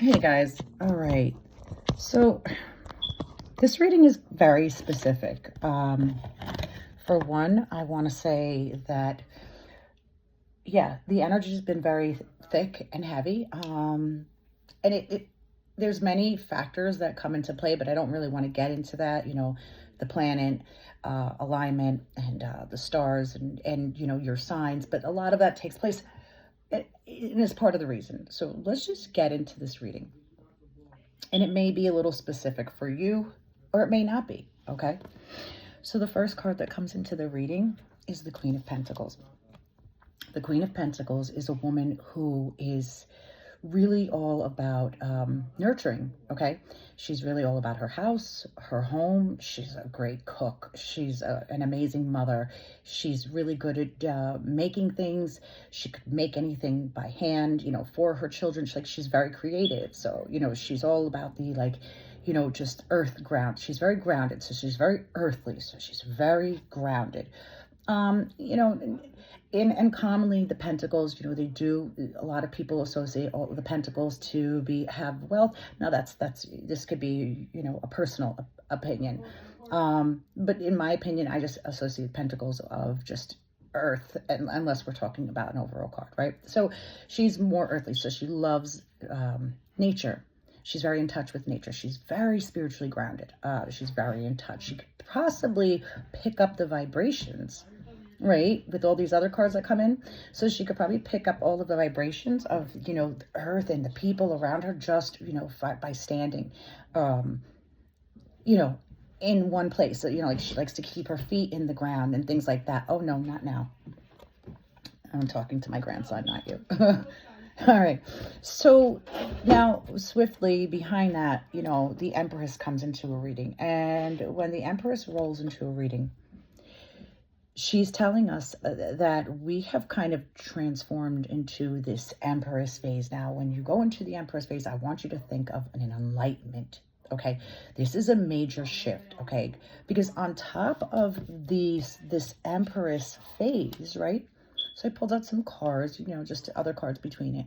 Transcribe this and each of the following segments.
Hey guys, all right. So this reading is very specific. For one, I want to say that, yeah, the energy has been very thick and heavy. And there's many factors that come into play, but I don't really want to get into that. The planet, alignment, and the stars, and your signs. But a lot of that takes place, and is part of the reason. So let's just get into this reading. And it may be a little specific for you, or it may not be, okay? So the first card that comes into the reading is the Queen of Pentacles. The Queen of Pentacles is a woman who is really all about nurturing, okay? She's really all about her house, her home. She's a great cook. She's an amazing mother. She's really good at making things. She could make anything by hand, for her children. She's very creative. So, she's all about the, just earth ground. She's very grounded. So she's very earthly. So she's very grounded. And commonly the pentacles, they do, a lot of people associate all the pentacles to have wealth. Now this could be, a personal opinion. But in my opinion, I just associate pentacles of just earth, unless we're talking about an overall card, right? So she's more earthly. So she loves nature. She's very in touch with nature. She's very spiritually grounded. She's very in touch. She could possibly pick up the vibrations, right, with all these other cards that come in. So she could probably pick up all of the vibrations of, the earth and the people around her just, by standing, in one place. So, she likes to keep her feet in the ground and things like that. Oh, no, not now. I'm talking to my grandson, not you. All right. So now swiftly behind that, the Empress comes into a reading. And when the Empress rolls into a reading, she's telling us that we have kind of transformed into this Empress phase. Now, when you go into the Empress phase, I want you to think of an enlightenment. Okay, this is a major shift. Okay, because on top of this Empress phase, right? So I pulled out some cards, just other cards between it.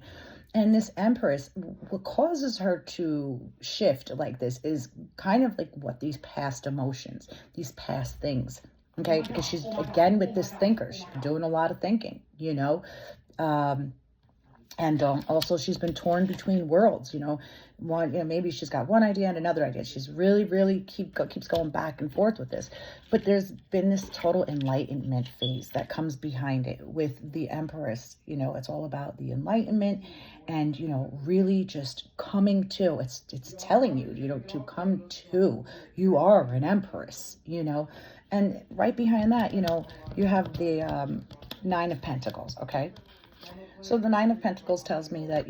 And this Empress, what causes her to shift like this is kind of like what these past emotions, these past things. Okay, because she's, again, with this thinker. She's been doing a lot of thinking, and also she's been torn between worlds, maybe she's got one idea and another idea. She's really keeps going back and forth with this. But there's been this total enlightenment phase that comes behind it with the Empress. It's all about the enlightenment and, really just coming to, it's telling you, to come to, you are an Empress, and right behind that, you have the Nine of Pentacles, okay? So the Nine of Pentacles tells me that,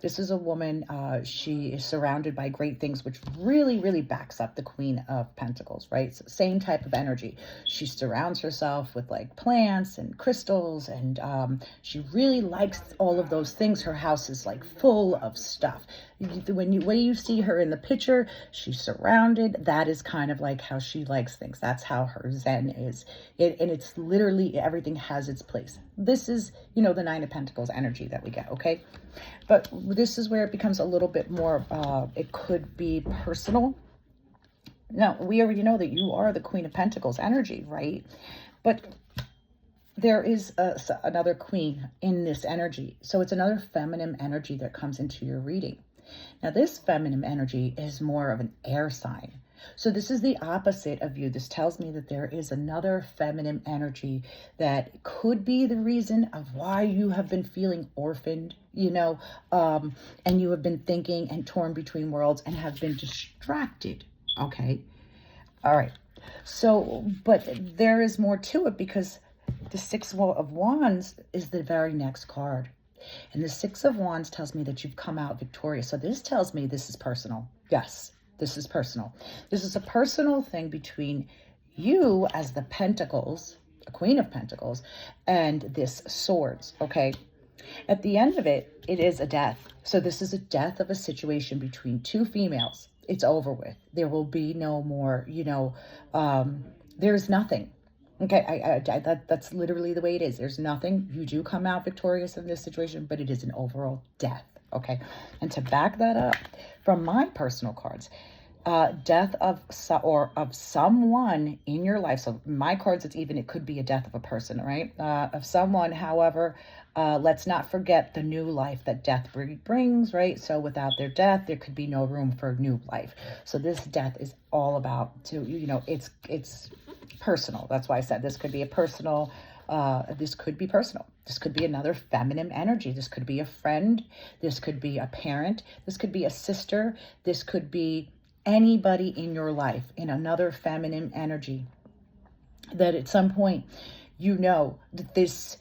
this is a woman, she is surrounded by great things, which really backs up the Queen of Pentacles, right? So same type of energy. She surrounds herself with like plants and crystals, and she really likes all of those things. Her house is like full of stuff. When you see her in the picture, she's surrounded. That is kind of like how she likes things. That's how her Zen is. And it's literally everything has its place. This is, the Nine of Pentacles energy that we get, okay? But this is where it becomes a little bit more, it could be personal. Now, we already know that you are the Queen of Pentacles energy, right? But there is another queen in this energy. So it's another feminine energy that comes into your reading. Now, this feminine energy is more of an air sign. So this is the opposite of you. This tells me that there is another feminine energy that could be the reason of why you have been feeling orphaned, and you have been thinking and torn between worlds and have been distracted. Okay. All right. So, but there is more to it, because the Six of Wands is the very next card. And the Six of Wands tells me that you've come out victorious. So this tells me this is personal. Yes, this is personal. This is a personal thing between you as the Pentacles, the Queen of Pentacles, and this Swords, okay? At the end of it, it is a death. So this is a death of a situation between two females. It's over with. There will be no more, there's nothing. Okay, that's literally the way it is. There's nothing. You do come out victorious in this situation, but it is an overall death. Okay. And to back that up from my personal cards, death of of someone in your life. So my cards, it could be a death of a person, right? Of someone. However, let's not forget the new life that death brings, right? So without their death, there could be no room for new life. So this death is all about it's personal. That's why I said this could be a personal. This could be personal. This could be another feminine energy. This could be a friend. This could be a parent. This could be a sister. This could be anybody in your life in another feminine energy that at some point that this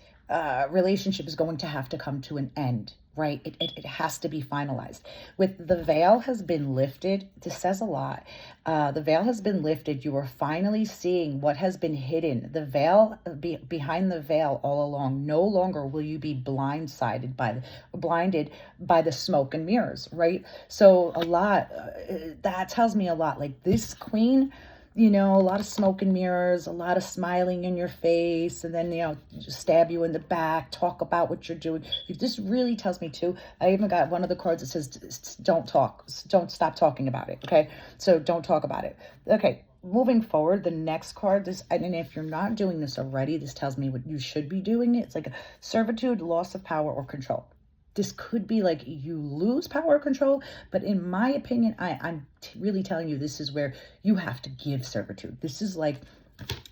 relationship is going to have to come to an end, right? It has to be finalized. With the veil has been lifted, this says a lot. The veil has been lifted. You are finally seeing what has been hidden. The veil, behind the veil all along. No longer will you be blinded by the smoke and mirrors, right? So that tells me a lot. Like this queen, a lot of smoke and mirrors, a lot of smiling in your face, and then, just stab you in the back, talk about what you're doing. This really tells me too. I even got one of the cards that says, don't stop talking about it. Okay. So don't talk about it. Okay. Moving forward, the next card, and if you're not doing this already, this tells me what you should be doing. It's like a servitude, loss of power, or control. This could be like you lose power or control, but in my opinion, I'm really telling you, this is where you have to give servitude. This is like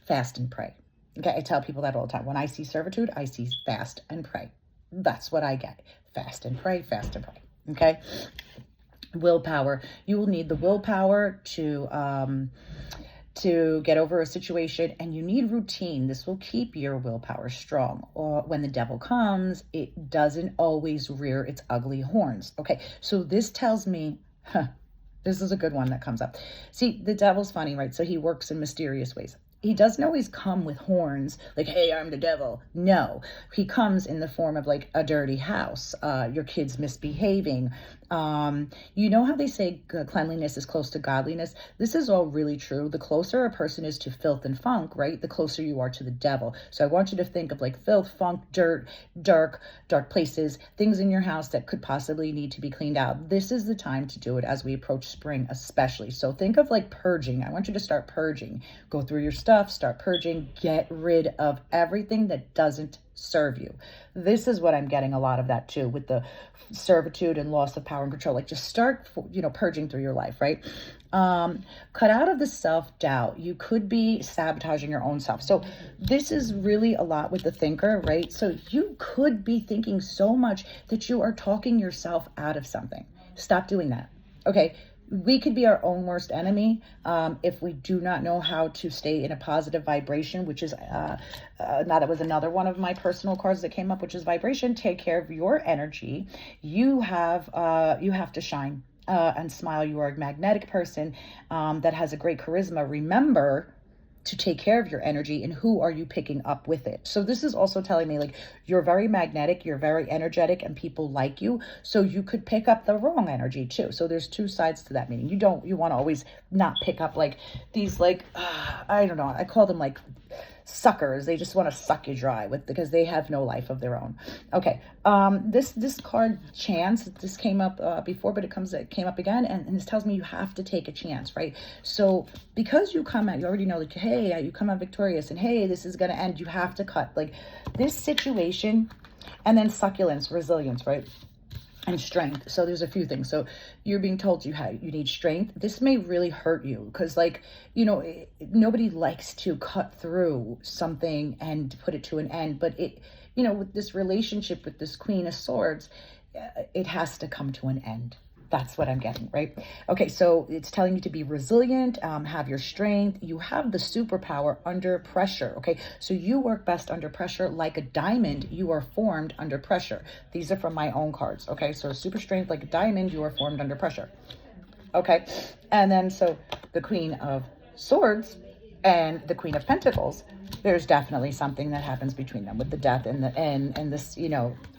fast and pray. Okay, I tell people that all the time. When I see servitude, I see fast and pray. That's what I get. Fast and pray, fast and pray. Okay? Willpower. You will need the willpower to get over a situation, and you need routine. This will keep your willpower strong. Or when the devil comes, it doesn't always rear its ugly horns. Okay, so this tells me, this is a good one that comes up. See, the devil's funny, right? So he works in mysterious ways. He doesn't always come with horns like, hey, I'm the devil. No, he comes in the form of like a dirty house, your kids misbehaving. You know how they say cleanliness is close to godliness? This is all really true. The closer a person is to filth and funk, right, the closer you are to the devil. So I want you to think of like filth, funk, dirt, dark places, things in your house that could possibly need to be cleaned out. This is the time to do it as we approach spring, especially. So think of like purging. I want you to start purging. Go through your stuff, start purging, get rid of everything that doesn't serve you. This is what I'm getting a lot of that too, with the servitude and loss of power and control. Like just start, purging through your life, right? Cut out of the self-doubt. You could be sabotaging your own self. So this is really a lot with the thinker, right? So you could be thinking so much that you are talking yourself out of something. Stop doing that. Okay. We could be our own worst enemy if we do not know how to stay in a positive vibration, which is, now that was another one of my personal cards that came up, which is vibration. Take care of your energy. You have to shine and smile. You are a magnetic person that has a great charisma. Remember to take care of your energy, and who are you picking up with it? So this is also telling me like you're very magnetic, you're very energetic, and people like you. So you could pick up the wrong energy too. So there's two sides to that meaning. You want to always not pick up like these I don't know, I call them like suckers. They just want to suck you dry because they have no life of their own. Okay. This card, chance, this came up before, but it came up again, and this tells me you have to take a chance, right? So because you already know like, hey, you come out victorious, and hey, this is going to end. You have to cut like this situation, and then succulence, resilience, right? And strength. So there's a few things. So you're being told you need strength. This may really hurt you because nobody likes to cut through something and put it to an end. But with this relationship with this Queen of Swords, it has to come to an end. That's what I'm getting, right? Okay, so it's telling you to be resilient, have your strength. You have the superpower under pressure, okay? So you work best under pressure like a diamond. You are formed under pressure. These are from my own cards, okay? So super strength like a diamond, you are formed under pressure, okay? And then so the Queen of Swords and the Queen of Pentacles, there's definitely something that happens between them with the death and this,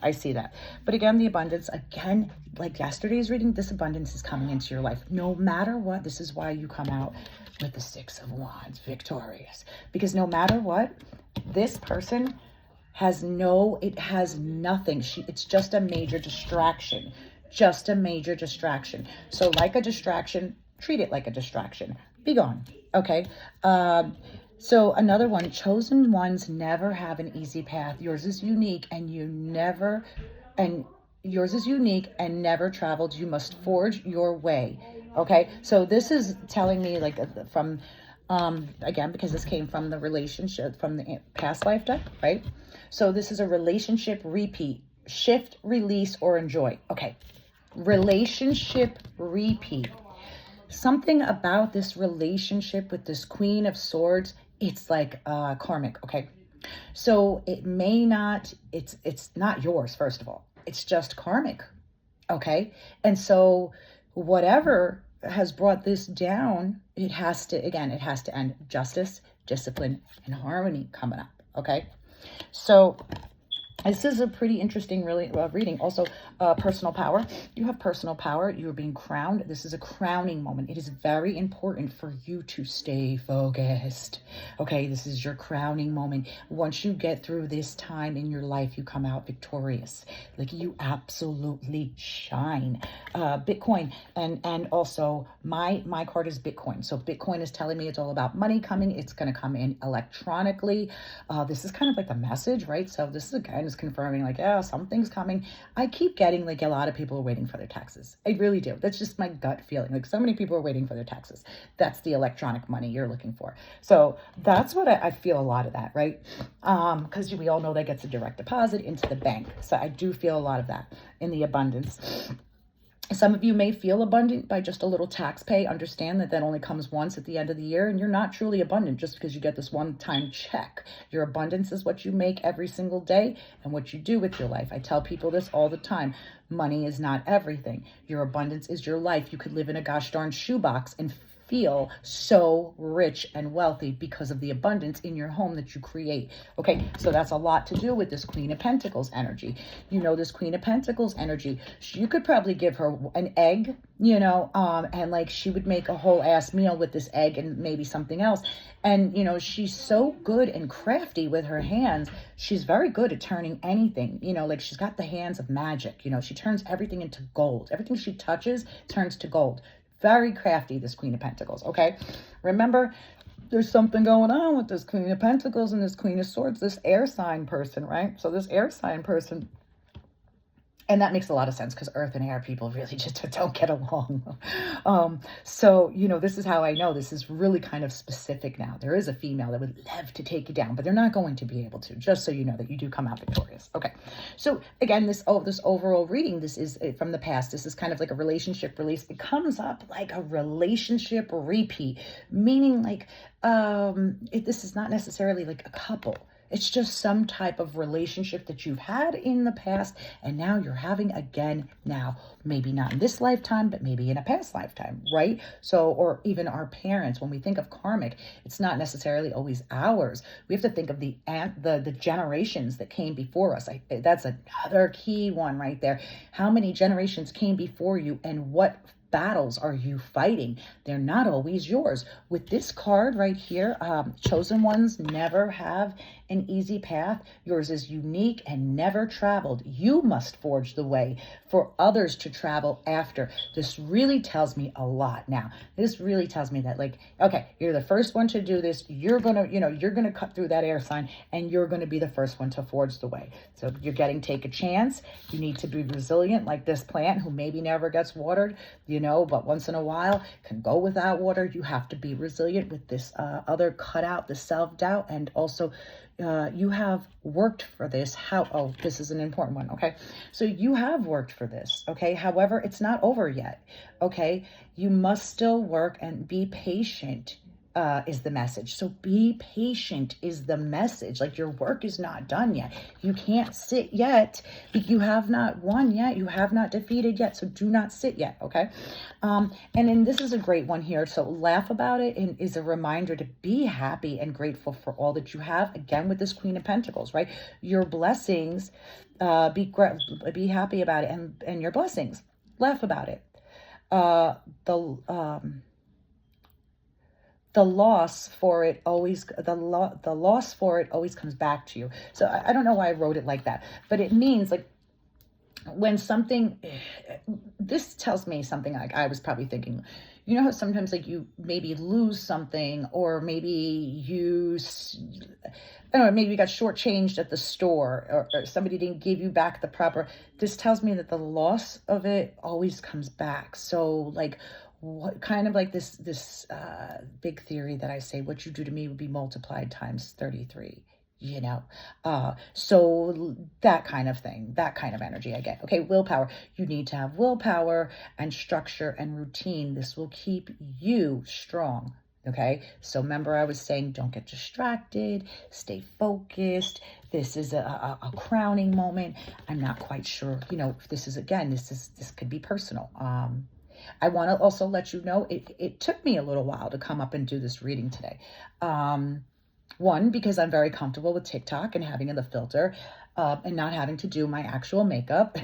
I see that. But again, the abundance, again, like yesterday's reading, this abundance is coming into your life. No matter what, this is why you come out with the Six of Wands, victorious. Because no matter what, this person has nothing. It's just a major distraction. just a major distraction. So like a distraction, treat it like a distraction. Be gone. Okay. So another one, chosen ones never have an easy path. Yours is unique and yours is unique and never traveled. You must forge your way. Okay. So this is telling me like from, again, because this came from the relationship, from the past life deck, right? So this is a relationship repeat, shift, release, or enjoy. Okay. Relationship repeat. Something about this relationship with this Queen of Swords, it's like karmic, okay? So it may not, it's not yours, first of all. It's just karmic, okay? And so whatever has brought this down, it has to end. Justice, discipline, and harmony coming up, okay? So this is a pretty interesting reading. Also, personal power. You have personal power. You're being crowned. This is a crowning moment. It is very important for you to stay focused. Okay, this is your crowning moment. Once you get through this time in your life, you come out victorious. Like you absolutely shine. Bitcoin, and also my card is Bitcoin. So Bitcoin is telling me it's all about money coming. It's going to come in electronically. This is kind of like the message, right? So this is again is confirming like, yeah, something's coming. I keep getting like a lot of people are waiting for their taxes. I really do. That's just my gut feeling. Like so many people are waiting for their taxes. That's the electronic money you're looking for. So that's what I feel a lot of that, right? Because we all know that gets a direct deposit into the bank. So I do feel a lot of that in the abundance. Some of you may feel abundant by just a little tax pay. Understand that only comes once at the end of the year, and you're not truly abundant just because you get this one-time check. Your abundance is what you make every single day and what you do with your life. I tell people this all the time. Money is not everything. Your abundance is your life. You could live in a gosh darn shoebox and feel so rich and wealthy because of the abundance in your home that you create. Okay, so that's a lot to do with this Queen of Pentacles energy. You know, this Queen of Pentacles energy, you could probably give her an egg, you know, and like she would make a whole ass meal with this egg and maybe something else. And, you know, she's so good and crafty with her hands. She's very good at turning anything, you know, like she's got the hands of magic. You know, she turns everything into gold. Everything she touches turns to gold. Very crafty, this Queen of Pentacles, okay? Remember, there's something going on with this Queen of Pentacles and this Queen of Swords, this air sign person, right? So this air sign person, and that makes a lot of sense because earth and air people really just don't get along. So, you know, this is how I know this is really kind of specific now. There is a female that would love to take you down, but they're not going to be able to, just so you know that you do come out victorious. Okay. So again, this overall reading, this is from the past. This is kind of like a relationship release. It comes up like a relationship repeat, meaning like, this is not necessarily like a couple. It's just some type of relationship that you've had in the past and now you're having again now. Maybe not in this lifetime, but maybe in a past lifetime, right? So, or even our parents, when we think of karmic, it's not necessarily always ours. We have to think of the generations that came before us. That's another key one right there. How many generations came before you and what battles are you fighting? They're not always yours. With this card right here, chosen ones never have an easy path. Yours is unique and never traveled. You must forge the way for others to travel after. This really tells me a lot. Now, this really tells me that, like, okay, you're the first one to do this. You're gonna, you're gonna cut through that air sign and you're gonna be the first one to forge the way. So you're getting take a chance. You need to be resilient like this plant who maybe never gets watered, but once in a while can go without water. You have to be resilient with this other cutout, the self-doubt, and also you have worked for this. This is an important one, okay? So you have worked for this, okay? However, it's not over yet, okay? You must still work and be patient. Is the message. So be patient is the message. Like your work is not done yet. You can't sit yet. You have not won yet. You have not defeated yet. So do not sit yet. Okay. And then this is a great one here. So laugh about it and is a reminder to be happy and grateful for all that you have. Again, with this Queen of Pentacles, right? Your blessings, be happy about it and your blessings. Laugh about it. The loss for it always comes back to you. So I don't know why I wrote it like that, but it means like when something, this tells me something like I was probably thinking, you know how sometimes like you maybe lose something, or maybe I don't know, maybe you got shortchanged at the store, or somebody didn't give you back the proper, this tells me that the loss of it always comes back. So like, what kind of like this big theory that I say, what you do to me would be multiplied times 33, you know. So that kind of thing, that kind of energy I get. Okay, willpower. You need to have willpower and structure and routine. This will keep you strong. Okay, so remember I was saying, don't get distracted, stay focused. This is a crowning moment. I'm not quite sure, you know, if this is, again, this could be personal. I want to also let you know, it took me a little while to come up and do this reading today. One, because I'm very comfortable with TikTok and having the filter, and not having to do my actual makeup.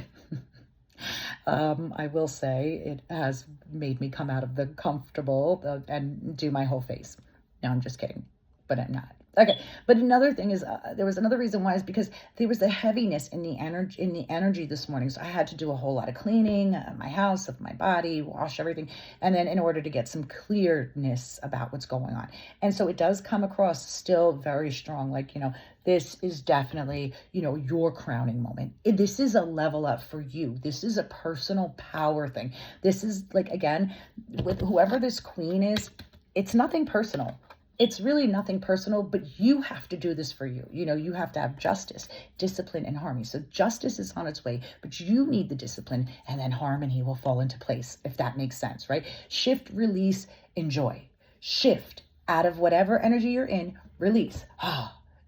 I will say it has made me come out of the comfortable and do my whole face. No, I'm just kidding, but I'm not. Okay, but another thing is, there was another reason why, is because there was a heaviness in the energy this morning. So I had to do a whole lot of cleaning of my house, of my body, wash everything, and then in order to get some clearness about what's going on. And so it does come across still very strong, like, you know, this is definitely, you know, your crowning moment. This is a level up for you. This is a personal power thing. This is like, again, with whoever this queen is, it's nothing personal. It's really nothing personal, but you have to do this for you. You know, you have to have justice, discipline, and harmony. So justice is on its way, but you need the discipline, and then harmony will fall into place, if that makes sense, right? Shift, release, enjoy. Shift out of whatever energy you're in, release.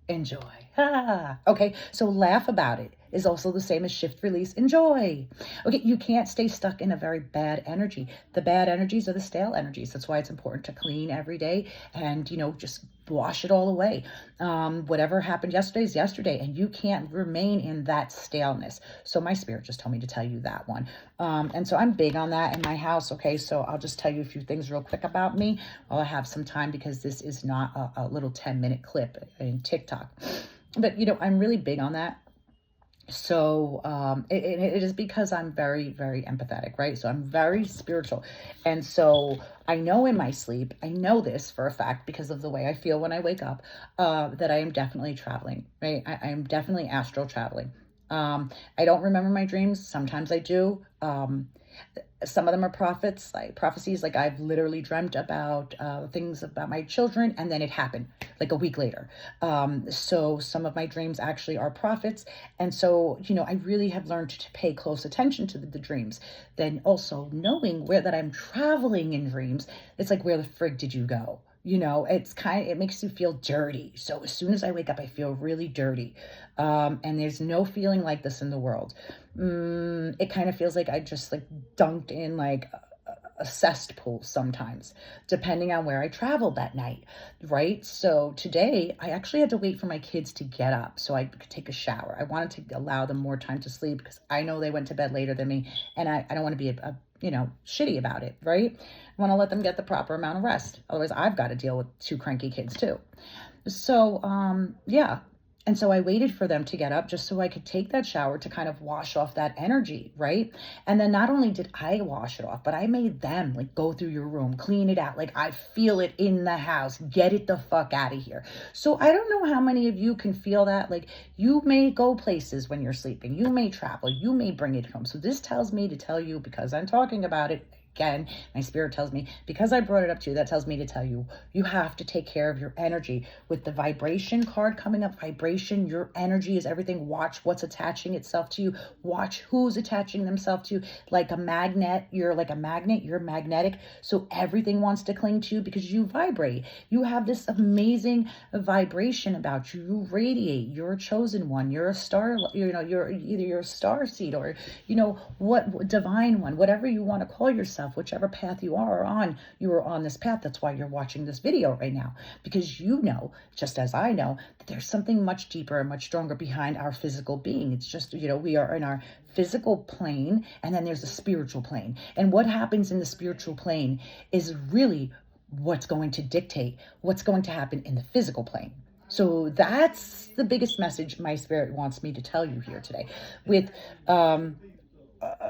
Enjoy. Okay, so laugh about it is also the same as shift, release, enjoy. Okay, you can't stay stuck in a very bad energy. The bad energies are the stale energies. That's why it's important to clean every day and, you know, just wash it all away. Whatever happened yesterday is yesterday, and you can't remain in that staleness. So my spirit just told me to tell you that one. And so I'm big on that in my house. Okay, so I'll just tell you a few things real quick about me while I have some time, because this is not a little 10-minute clip in TikTok. But, you know, I'm really big on that. So it is because I'm very, very empathetic, right? So I'm very spiritual. And so I know in my sleep, I know this for a fact because of the way I feel when I wake up, that I am definitely traveling, right? I am definitely astral traveling. I don't remember my dreams. Sometimes I do. Some of them are prophecies. Like I've literally dreamt about things about my children, and then it happened like a week later. So some of my dreams actually are prophets. And so, you know, I really have learned to pay close attention to the dreams. Then also knowing where that I'm traveling in dreams, it's like, where the frig did you go? You know, it makes you feel dirty. So as soon as I wake up, I feel really dirty. And there's no feeling like this in the world. It kind of feels like I just like dunked in like a cesspool sometimes, depending on where I traveled that night, right? So today I actually had to wait for my kids to get up so I could take a shower. I wanted to allow them more time to sleep because I know they went to bed later than me, and I don't want to be you know, shitty about it, right? I want to let them get the proper amount of rest. Otherwise, I've got to deal with two cranky kids too. So, yeah. And so I waited for them to get up just so I could take that shower to kind of wash off that energy, right? And then not only did I wash it off, but I made them like go through your room, clean it out. Like I feel it in the house. Get it the fuck out of here. So I don't know how many of you can feel that. Like you may go places when you're sleeping. You may travel. You may bring it home. So this tells me to tell you, because I'm talking about it, again, my spirit tells me, because I brought it up to you, that tells me to tell you, you have to take care of your energy. With the vibration card coming up, vibration, your energy is everything. Watch what's attaching itself to you. Watch who's attaching themselves to you. Like a magnet, you're like a magnet, you're magnetic. So everything wants to cling to you because you vibrate. You have this amazing vibration about you. You radiate. You're a chosen one. You're a star, you know, you're either a star seed or, you know, what divine one, whatever you want to call yourself. Whichever path you are on, you are on this path. That's why you're watching this video right now, because you know, just as I know, that there's something much deeper and much stronger behind our physical being. It's just, you know, we are in our physical plane, and then there's a spiritual plane. And what happens in the spiritual plane is really what's going to dictate what's going to happen in the physical plane. So that's the biggest message my spirit wants me to tell you here today. With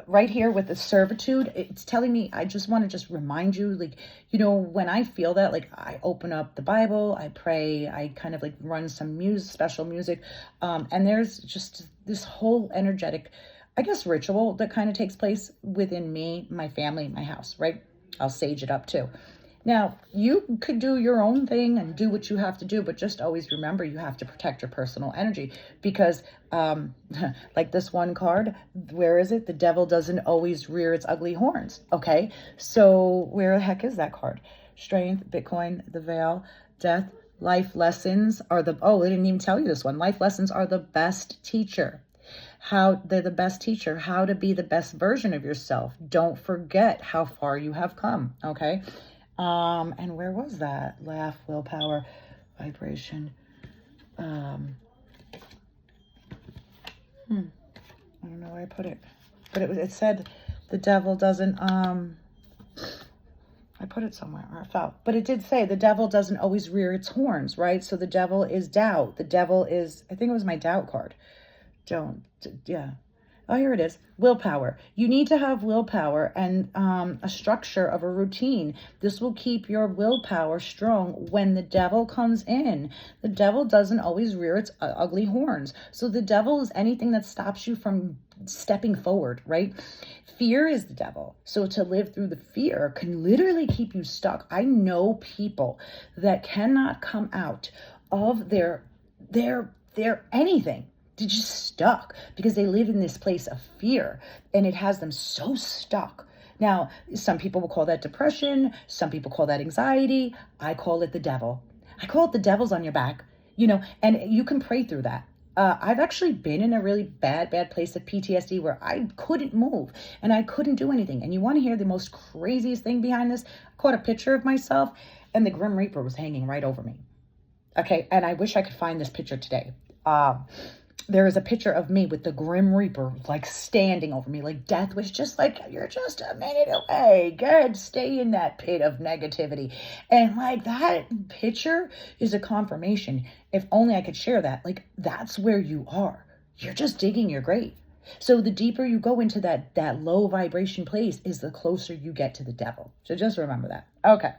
right here with the servitude, it's telling me, I just want to just remind you, like, you know, when I feel that, like, I open up the Bible, I pray, I kind of like run some music, special music, and there's just this whole energetic, I guess, ritual that kind of takes place within me, my family, my house, right? I'll sage it up too. Now, you could do your own thing and do what you have to do, but just always remember you have to protect your personal energy because, like this one card, where is it? The devil doesn't always rear its ugly horns, okay? So where the heck is that card? Strength, Bitcoin, the veil, death, life lessons are the, oh, they didn't even tell you this one. Life lessons are the best teacher. How they're the best teacher, how to be the best version of yourself. Don't forget how far you have come, okay? And where was that? Laugh, willpower, vibration. I don't know where I put it, but it said the devil doesn't, I put it somewhere or I fell, but it did say the devil doesn't always rear its horns, right? So the devil is doubt. The devil is, I think it was my doubt card. Yeah. Oh, here it is. Willpower. You need to have willpower and a structure of a routine. This will keep your willpower strong when the devil comes in. The devil doesn't always rear its ugly horns. So the devil is anything that stops you from stepping forward, right? Fear is the devil. So to live through the fear can literally keep you stuck. I know people that cannot come out of their anything. They're just stuck because they live in this place of fear and it has them so stuck. Now, some people will call that depression. Some people call that anxiety. I call it the devil. I call it the devil's on your back, you know, and you can pray through that. I've actually been in a really bad place of PTSD where I couldn't move and I couldn't do anything. And you want to hear the most craziest thing behind this? I caught a picture of myself and the Grim Reaper was hanging right over me. Okay. And I wish I could find this picture today. There is a picture of me with the Grim Reaper, like standing over me, like death was just like, you're just a minute away. Good, stay in that pit of negativity. And like that picture is a confirmation. If only I could share that, like that's where you are. You're just digging your grave. So the deeper you go into that low vibration place is the closer you get to the devil. So just remember that. Okay.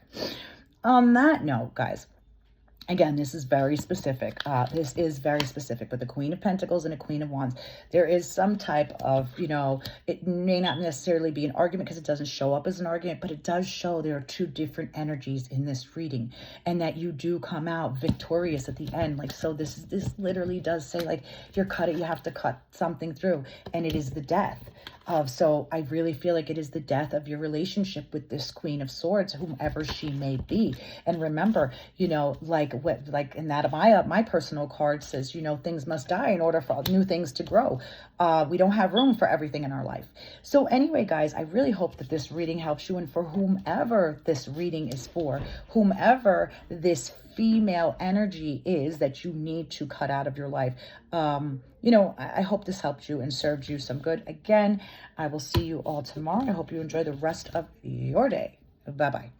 On that note, guys, again, this is very specific. This is very specific with the Queen of Pentacles and a Queen of Wands. There is some type of, you know, it may not necessarily be an argument because it doesn't show up as an argument, but it does show there are two different energies in this reading and that you do come out victorious at the end. Like, so this literally does say like you have to cut something through and it is the death. So I really feel like it is the death of your relationship with this Queen of Swords, whomever she may be. And remember, you know, like in that my personal card says, you know, things must die in order for new things to grow. We don't have room for everything in our life. So anyway, guys, I really hope that this reading helps you. And for whomever this reading is for, whomever this female energy is that you need to cut out of your life, you know, I hope this helped you and served you some good. Again, I will see you all tomorrow. I hope you enjoy the rest of your day. Bye-bye.